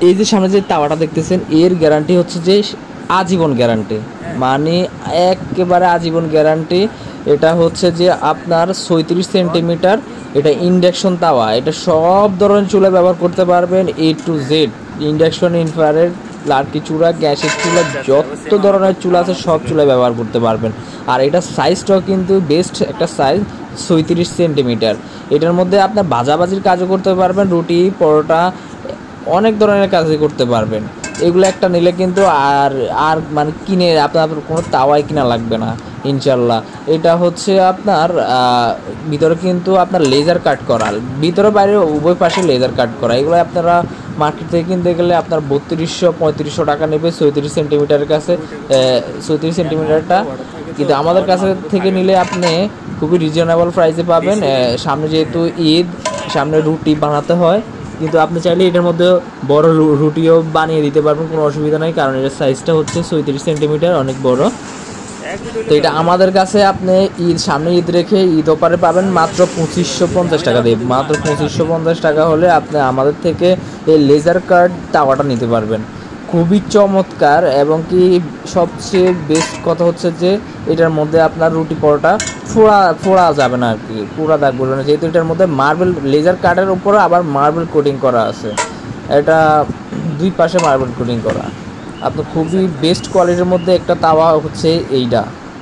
এই যে সামনে যে তাওয়াটা দেখতেছেন এর গ্যারান্টি হচ্ছে যে আজীবন গ্যারান্টি, মানে একেবারে আজীবন গ্যারান্টি। এটা হচ্ছে যে আপনার 36 সেন্টিমিটার, এটা ইন্ডাকশন তাওয়া, এটা সব ধরনের চুলা ব্যবহার করতে পারবেন, A to Z। Induction, infrared, লার্কি চুলা, গ্যাসের চুলা, যত ধরনের চুলা আছে সব চুলায় ব্যবহার করতে পারবেন। আর এটা সাইজটাও কিন্তু বেস্ট একটা সাইজ, 36 সেন্টিমিটার। এটার মধ্যে আপনার ভাজাভাজির কাজও করতে পারবেন, রুটি, পরোটা, অনেক ধরনের কাজই করতে পারবেন। এগুলো একটা নিলে কিন্তু আর আর মানে কিনে আপনার কোনো তাওয়াই কিনা লাগবে না ইনশাল্লাহ। এটা হচ্ছে আপনার ভিতরে কিন্তু আপনার লেজার কাট করা, ভিতরে বাইরে উভয় পাশে লেজার কাট করা। এগুলো আপনারা মার্কেট থেকে কিনতে গেলে আপনার 3200-3500 টাকা নেবে 36 সেন্টিমিটারের কাছে, 36 সেন্টিমিটারটা। কিন্তু আমাদের কাছে থেকে নিলে আপনি খুবই রিজনেবল প্রাইসে পাবেন। সামনে যেহেতু ঈদ, সামনে রুটি বানাতে হয়, কিন্তু আপনি চাইলে এটার মধ্যে বড় রুটিও বানিয়ে দিতে পারবেন, কোনো অসুবিধা নেই, কারণ এটার সাইজটা হচ্ছে 36 সেন্টিমিটার, অনেক বড়। তো এটা আমাদের কাছে আপনি সামনে ঈদ রেখে ঈদ অফারে পাবেন মাত্র 2550 টাকা দিয়ে। মাত্র 2550 টাকা হলে আপনি আমাদের থেকে এই লেজার কাট তাওয়াটা নিতে পারবেন। খুবই চমৎকার, এবং কি সবচেয়ে বেস্ট কথা হচ্ছে যে এটার মধ্যে আপনার রুটি পরোটা ফোড়া যাবে না আর কি, পুরা দাগ বলবে না, যেহেতু এটার মধ্যে মার্বেল, লেজার কাটের উপরে আবার মার্বেল কোটিং করা আছে। এটা দুই পাশে মার্বেল কোটিং করা। আপনার খুবই বেস্ট কোয়ালিটির মধ্যে একটা তাওয়া হচ্ছে এইটা।